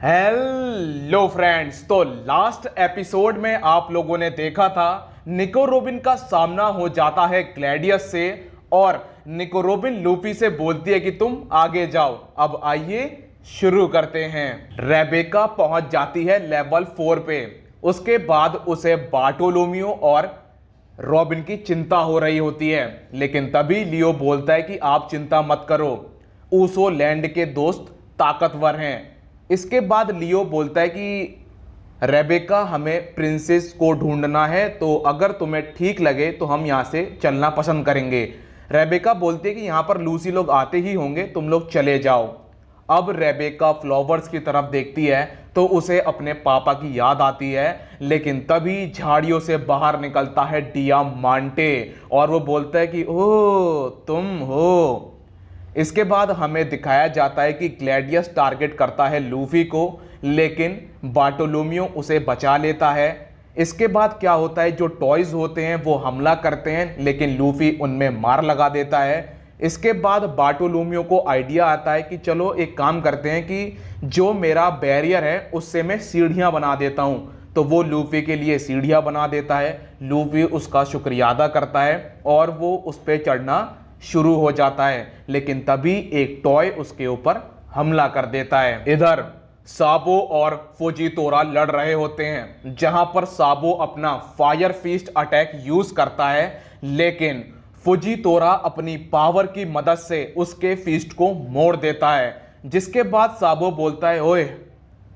Hello friends, तो last episode में आप लोगों ने देखा था निको रोबिन का सामना हो जाता है ग्लैडियस से और निको रोबिन लूफी से बोलती है कि तुम आगे जाओ। अब आइए शुरू करते हैं। रेबेका पहुंच जाती है लेवल 4 पे। उसके बाद उसे बार्टोलोमियो और रॉबिन की चिंता हो रही होती है, लेकिन तभी लियो बोलता है कि आप चिंता मत करो, ऊसो लैंड के दोस्त ताकतवर हैं। इसके बाद लियो बोलता है कि रेबेका हमें प्रिंसेस को ढूंढना है, तो अगर तुम्हें ठीक लगे तो हम यहाँ से चलना पसंद करेंगे। रेबेका बोलती है कि यहाँ पर लूसी लोग आते ही होंगे, तुम लोग चले जाओ। अब रेबेका फ्लावर्स की तरफ देखती है तो उसे अपने पापा की याद आती है, लेकिन तभी झाड़ियों से बाहर निकलता है डियामांटे और वो बोलता है कि ओह तुम हो। इसके बाद हमें दिखाया जाता है कि ग्लैडियस टारगेट करता है लूफी को, लेकिन बार्टोलोमियो उसे बचा लेता है। इसके बाद क्या होता है, जो टॉयज होते हैं वो हमला करते हैं, लेकिन लूफी उनमें मार लगा देता है। इसके बाद बार्टोलोमियो को आइडिया आता है कि चलो एक काम करते हैं कि जो मेरा बैरियर है उससे मैं सीढ़ियाँ बना देता हूँ। तो वो लूफी के लिए सीढ़ियाँ बना देता है। लूफी उसका शुक्रिया अदा करता है और वो उस पर चढ़ना शुरू हो जाता है, लेकिन तभी एक टॉय उसके ऊपर हमला कर देता है। इधर साबो और फुजीतोरा लड़ रहे होते हैं, जहां पर साबो अपना फायर फीस्ट अटैक यूज करता है, लेकिन फुजीतोरा अपनी पावर की मदद से उसके फीस्ट को मोड़ देता है। जिसके बाद साबो बोलता है, ओए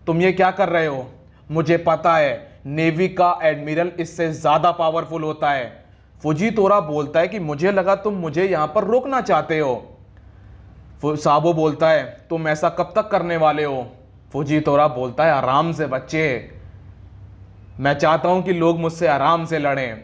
तुम ये क्या कर रहे हो, मुझे पता है नेवी का एडमिरल इससे ज्यादा पावरफुल होता है। फुजीतोरा बोलता है कि मुझे लगा तुम मुझे यहां पर रोकना चाहते हो। साबो बोलता है तुम ऐसा कब तक करने वाले हो। फुजीतोरा बोलता है आराम से बच्चे, मैं चाहता हूं कि लोग मुझसे आराम से लड़ें।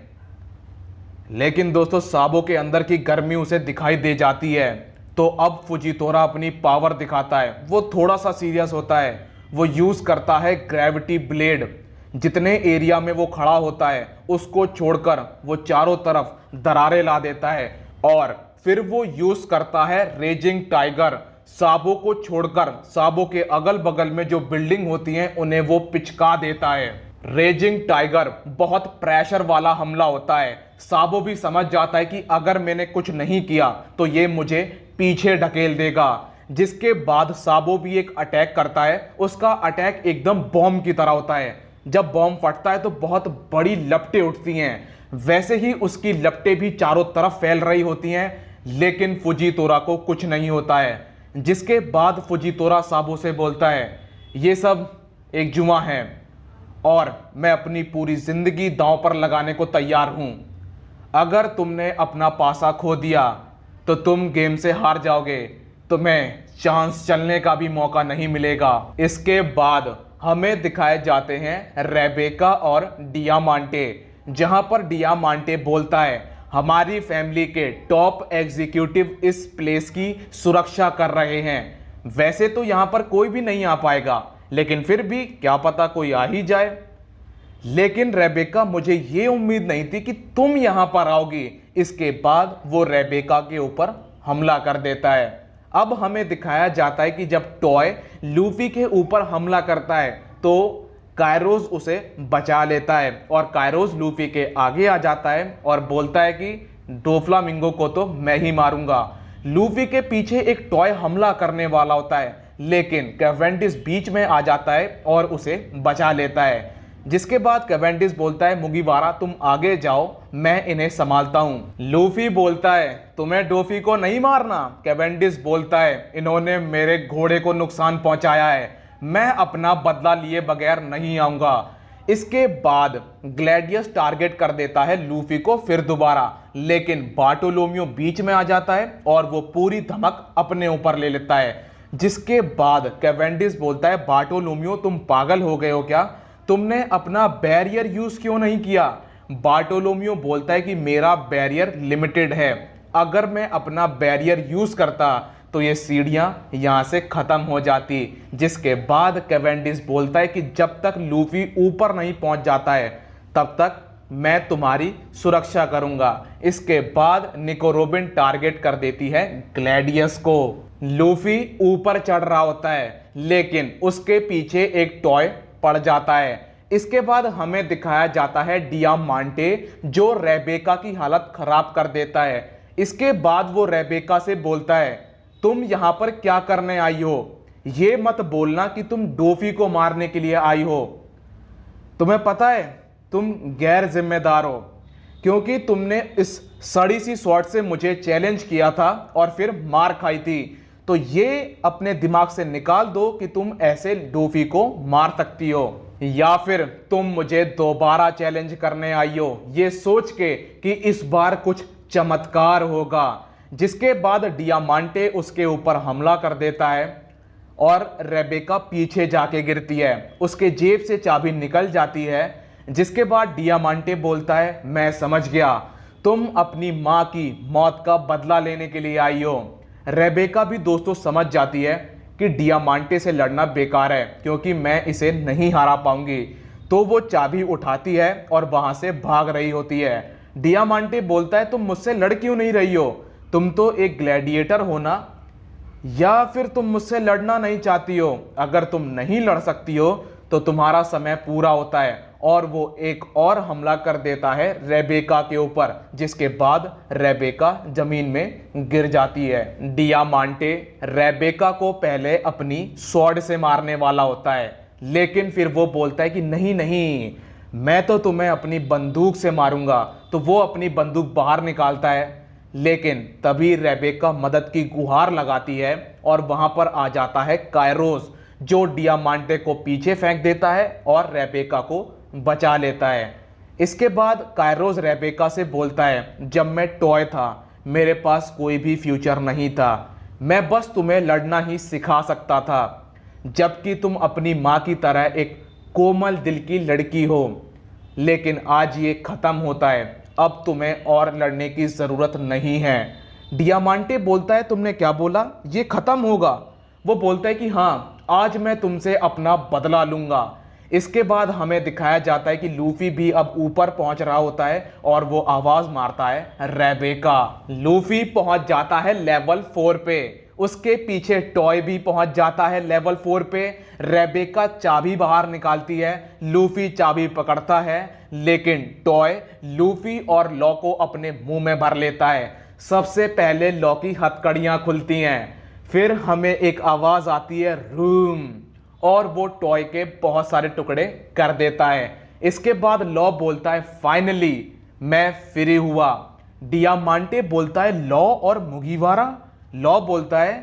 लेकिन दोस्तों साबो के अंदर की गर्मी उसे दिखाई दे जाती है, तो अब फुजीतोरा अपनी पावर दिखाता है। वो थोड़ा सा सीरियस होता है, वो यूज करता है ग्रेविटी ब्लेड। जितने एरिया में वो खड़ा होता है उसको छोड़कर वो चारों तरफ दरारें ला देता है और फिर वो यूज करता है रेजिंग टाइगर। साबो को छोड़कर साबो के अगल बगल में जो बिल्डिंग होती हैं उन्हें वो पिचका देता है। रेजिंग टाइगर बहुत प्रेशर वाला हमला होता है। साबो भी समझ जाता है कि अगर मैंने कुछ नहीं किया तो ये मुझे पीछे ढकेल देगा। जिसके बाद साबो भी एक अटैक करता है। उसका अटैक एकदम बॉम्ब की तरह होता है। जब बॉम्ब फटता है तो बहुत बड़ी लपटें उठती हैं, वैसे ही उसकी लपटें भी चारों तरफ फैल रही होती हैं, लेकिन फुजीतोरा को कुछ नहीं होता है। जिसके बाद फुजीतोरा साबो से बोलता है ये सब एक जुआ है और मैं अपनी पूरी जिंदगी दांव पर लगाने को तैयार हूं। अगर तुमने अपना पासा खो दिया तो तुम गेम से हार जाओगे, तुम्हें चांस चलने का भी मौका नहीं मिलेगा। इसके बाद हमें दिखाए जाते हैं रेबेका और डियामांटे, जहां पर डियामांटे बोलता है हमारी फैमिली के टॉप एग्जीक्यूटिव इस प्लेस की सुरक्षा कर रहे हैं। वैसे तो यहां पर कोई भी नहीं आ पाएगा, लेकिन फिर भी क्या पता कोई आ ही जाए। लेकिन रेबेका, मुझे ये उम्मीद नहीं थी कि तुम यहां पर आओगी। इसके बाद वो रेबेका के ऊपर हमला कर देता है। अब हमें दिखाया जाता है कि जब टॉय लूफी के ऊपर हमला करता है तो कायरोस उसे बचा लेता है और कायरोस लूफी के आगे आ जाता है और बोलता है कि डोफ्लामिंगो को तो मैं ही मारूंगा। लूफी के पीछे एक टॉय हमला करने वाला होता है, लेकिन कैवेंडिस बीच में आ जाता है और उसे बचा लेता है। जिसके बाद कैवेंडिस बोलता है मुगिवारा तुम आगे जाओ, मैं इन्हें संभालता हूं। लूफी बोलता है तुम्हें डोफी को नहीं मारना। कैवेंडिस बोलता है इन्होंने मेरे घोड़े को नुकसान पहुंचाया है, मैं अपना बदला लिए बगैर नहीं आऊंगा। इसके बाद ग्लैडियस टारगेट कर देता है लूफी को फिर दोबारा, लेकिन बार्टोलोमियो बीच में आ जाता है और वो पूरी धमक अपने ऊपर ले लेता है। जिसके बाद कैवेंडिस बोलता है बार्टोलोमियो तुम पागल हो गए हो क्या, तुमने अपना बैरियर यूज क्यों नहीं किया। बार्टोलोमियो बोलता है कि मेरा बैरियर लिमिटेड है, अगर मैं अपना बैरियर यूज करता तो ये सीढ़ियां यहां से खत्म हो जाती। जिसके बाद कैवेंडिस बोलता है कि जब तक लूफी ऊपर नहीं पहुंच जाता है तब तक मैं तुम्हारी सुरक्षा करूंगा। इसके बाद निको रोबिन टारगेट कर देती है ग्लैडियस को। लूफी ऊपर चढ़ रहा होता है, लेकिन उसके पीछे एक टॉय पड़ जाता है। इसके बाद हमें दिखाया जाता है डियामांटे जो रेबेका की हालत खराब कर देता है। इसके बाद वो रेबेका से बोलता है, तुम यहां पर क्या करने आई हो? ये मत बोलना कि तुम डोफी को मारने के लिए आई हो। तुम्हें पता है तुम गैर जिम्मेदार हो, क्योंकि तुमने इस सड़ी सी शॉट से मुझे चैलेंज किया था और फिर मार खाई थी। तो ये अपने दिमाग से निकाल दो कि तुम ऐसे डोफी को मार सकती हो, या फिर तुम मुझे दोबारा चैलेंज करने आई हो ये सोच के कि इस बार कुछ चमत्कार होगा। जिसके बाद डियामांटे उसके ऊपर हमला कर देता है और रेबेका पीछे जाके गिरती है। उसके जेब से चाबी निकल जाती है। जिसके बाद डियामांटे बोलता है, मैं समझ गया, तुम अपनी मां की मौत का बदला लेने के लिए आई हो। रेबेका भी दोस्तों समझ जाती है कि डियामांटे से लड़ना बेकार है, क्योंकि मैं इसे नहीं हरा पाऊंगी। तो वो चाबी उठाती है और वहां से भाग रही होती है। डियामांटे बोलता है, तुम मुझसे लड़ क्यों नहीं रही हो? तुम तो एक ग्लैडिएटर हो ना, या फिर तुम मुझसे लड़ना नहीं चाहती हो? अगर तुम नहीं लड़ सकती हो तो तुम्हारा समय पूरा होता है। और वो एक और हमला कर देता है रेबेका के ऊपर, जिसके बाद रेबेका जमीन में गिर जाती है। डियामांटे रेबेका को पहले अपनी स्वॉर्ड से मारने वाला होता है, लेकिन फिर वो बोलता है कि नहीं नहीं, मैं तो तुम्हें अपनी बंदूक से मारूंगा। तो वो अपनी बंदूक बाहर निकालता है, लेकिन तभी रेबेका मदद की गुहार लगाती है और वहां पर आ जाता है कायरोस, जो डियामांटे को पीछे फेंक देता है और रेबेका को बचा लेता है। इसके बाद कायरोस रेबेका से बोलता है, जब मैं टॉय था मेरे पास कोई भी फ्यूचर नहीं था, मैं बस तुम्हें लड़ना ही सिखा सकता था, जबकि तुम अपनी माँ की तरह एक कोमल दिल की लड़की हो। लेकिन आज ये खत्म होता है, अब तुम्हें और लड़ने की ज़रूरत नहीं है। डियामांटे बोलता है, तुमने क्या बोला, ये खत्म होगा? वो बोलता है कि हाँ, आज मैं तुमसे अपना बदला लूंगा। इसके बाद हमें दिखाया जाता है कि लूफी भी अब ऊपर पहुंच रहा होता है और वो आवाज मारता है, रेबेका। लूफी पहुंच जाता है लेवल 4 पे। उसके पीछे टॉय भी पहुंच जाता है लेवल 4 पे। रेबेका चाबी बाहर निकालती है, लूफी चाबी पकड़ता है, लेकिन टॉय लूफी और लॉ को अपने मुंह में भर लेता है। सबसे पहले लॉ की हथकड़ियां खुलती हैं, फिर हमें एक आवाज आती है, रूम, और वो टॉय के बहुत सारे टुकड़े कर देता है। इसके बाद लॉ बोलता है, फाइनली मैं फ्री हुआ। डियामांटे बोलता है, लॉ और मुगिवारा? लॉ बोलता है,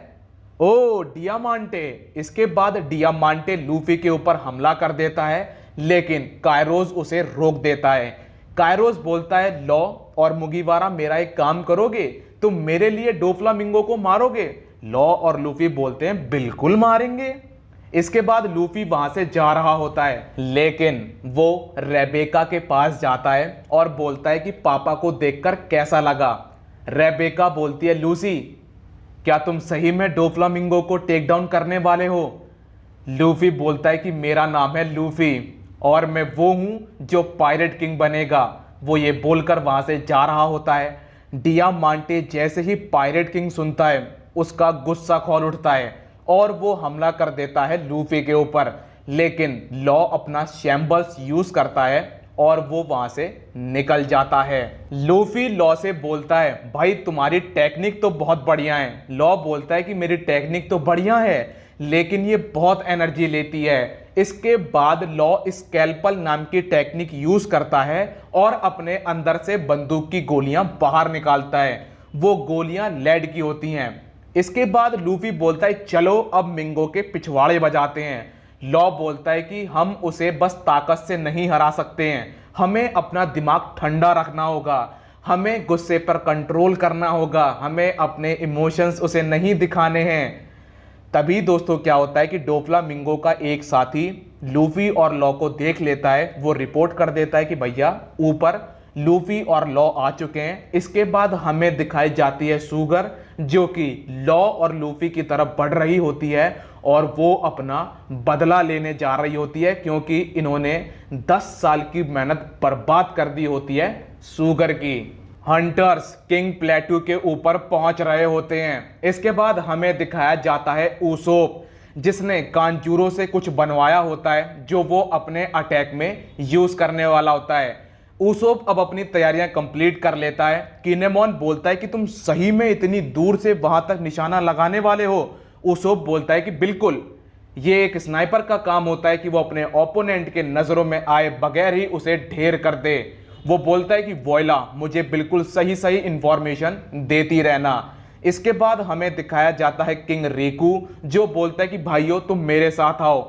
ओ डियामांटे। इसके बाद डियामांटे लूफी के ऊपर हमला कर देता है, लेकिन कायरोस उसे रोक देता है। कायरोस बोलता है, लॉ और मुगिवारा मेरा एक काम करोगे, तुम मेरे लिए डोफ्लामिंगो को मारोगे? लॉ और लूफी बोलते हैं, बिल्कुल मारेंगे। इसके बाद लूफी वहां से जा रहा होता है, लेकिन वो रेबेका के पास जाता है और बोलता है कि पापा को देखकर कैसा लगा? रेबेका बोलती है, लूसी, क्या तुम सही में डोफ्लामिंगो को टेक डाउन करने वाले हो? लूफी बोलता है कि मेरा नाम है लूफी और मैं वो हूं जो पायरेट किंग बनेगा। वो ये बोलकर वहां से जा रहा होता है। डियामांटे जैसे ही पायरेट किंग सुनता है, उसका गुस्सा खौल उठता है और वो हमला कर देता है लूफी के ऊपर। लेकिन लॉ अपना शैम्बल्स यूज करता है और वो वहां से निकल जाता है। लूफी लॉ से बोलता है, भाई तुम्हारी टेक्निक तो बहुत बढ़िया है। लॉ बोलता है कि मेरी टेक्निक तो बढ़िया है, लेकिन ये बहुत एनर्जी लेती है। इसके बाद लॉ स्कैल्पल नाम की टेक्निक यूज करता है और अपने अंदर से बंदूक की गोलियां बाहर निकालता है। वो गोलियां लेड की होती हैं। इसके बाद लूफी बोलता है, चलो अब मिंगो के पिछवाड़े बजाते हैं। लॉ बोलता है कि हम उसे बस ताकत से नहीं हरा सकते हैं, हमें अपना दिमाग ठंडा रखना होगा, हमें गुस्से पर कंट्रोल करना होगा, हमें अपने इमोशंस उसे नहीं दिखाने हैं। तभी दोस्तों क्या होता है कि डोफ्लामिंगो का एक साथी लूफी और लॉ को देख लेता है। वो रिपोर्ट कर देता है कि भैया ऊपर लूफी और लॉ आ चुके हैं। इसके बाद हमें दिखाई जाती है सुगर, जो कि लॉ और लूफी की तरफ बढ़ रही होती है और वो अपना बदला लेने जा रही होती है, क्योंकि इन्होंने 10 साल की मेहनत बर्बाद कर दी होती है सुगर की। हंटर्स किंग प्लेटू के ऊपर पहुंच रहे होते हैं। इसके बाद हमें दिखाया जाता है उसोप, जिसने कांजूरों से कुछ बनवाया होता है जो वो अपने अटैक में यूज करने वाला होता है। उसोप अब अपनी तैयारियां कंप्लीट कर लेता है। किनेमोन बोलता है कि तुम सही में इतनी दूर से वहां तक निशाना लगाने वाले हो? उसोप बोलता है कि बिल्कुल, ये एक स्नाइपर का काम होता है कि वो अपने ओपोनेंट के नजरों में आए बगैर ही उसे ढेर कर दे। वो बोलता है कि वोयला, मुझे बिल्कुल सही सही इंफॉर्मेशन देती रहना। इसके बाद हमें दिखाया जाता है किंग रिकू, जो बोलता है कि भाइयों तुम मेरे साथ आओ,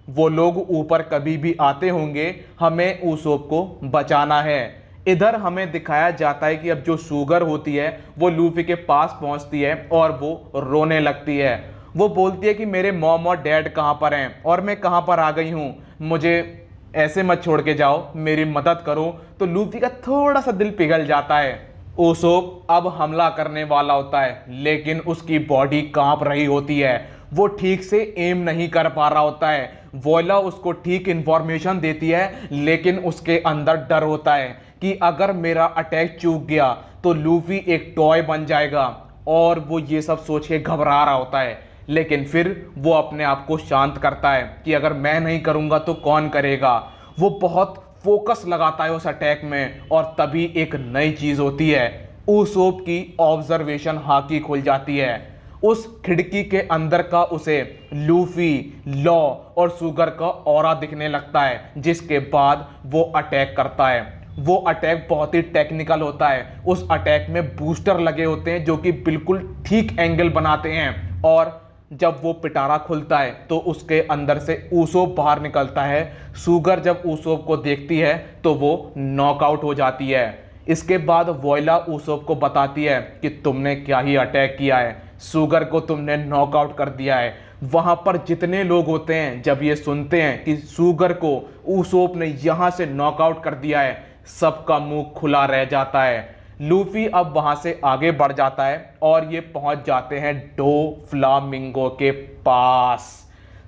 वो लोग ऊपर कभी भी आते होंगे, हमें उसोप को बचाना है। इधर हमें दिखाया जाता है कि अब जो शुगर होती है वो लूफी के पास पहुंचती है और वो रोने लगती है। वो बोलती है कि मेरे मॉम और डैड कहाँ पर हैं और मैं कहाँ पर आ गई हूँ, मुझे ऐसे मत छोड़ के जाओ, मेरी मदद करो। तो लूफी का थोड़ा सा दिल पिघल जाता है। उसोप अब हमला करने वाला होता है, लेकिन उसकी बॉडी कांप रही होती है, वो ठीक से एम नहीं कर पा रहा होता है। वोयला उसको ठीक इंफॉर्मेशन देती है, लेकिन उसके अंदर डर होता है कि अगर मेरा अटैक चूक गया तो लूफी एक टॉय बन जाएगा, और वो ये सब सोच के घबरा रहा होता है। लेकिन फिर वो अपने आप को शांत करता है कि अगर मैं नहीं करूँगा तो कौन करेगा। वो बहुत फोकस लगाता है उस अटैक में, और तभी एक नई चीज़ होती है। उसोप की ऑब्जर्वेशन हाकी खुल जाती है। उस खिड़की के अंदर का उसे लूफी, लॉ और शुगर का ऑरा दिखने लगता है, जिसके बाद वो अटैक करता है। वो अटैक बहुत ही टेक्निकल होता है। उस अटैक में बूस्टर लगे होते हैं जो कि बिल्कुल ठीक एंगल बनाते हैं, और जब वो पिटारा खुलता है तो उसके अंदर से उसोप बाहर निकलता है। शुगर जब उसोप को देखती है तो वो नॉकआउट हो जाती है। इसके बाद वोयला उसोप को बताती है कि तुमने क्या ही अटैक किया है, शुगर को तुमने नॉकआउट कर दिया है। वहां पर जितने लोग होते हैं जब ये सुनते हैं कि शुगर को उसोप ने यहां से नॉकआउट कर दिया है, सबका मुंह खुला रह जाता है। लूफी अब वहां से आगे बढ़ जाता है और ये पहुंच जाते हैं डो फ्लामिंगो के पास।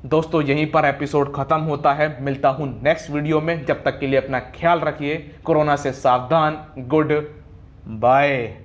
दोस्तों यहीं पर एपिसोड खत्म होता है। मिलता हूं नेक्स्ट वीडियो में, जब तक के लिए अपना ख्याल रखिए, कोरोना से सावधान, गुड बाय।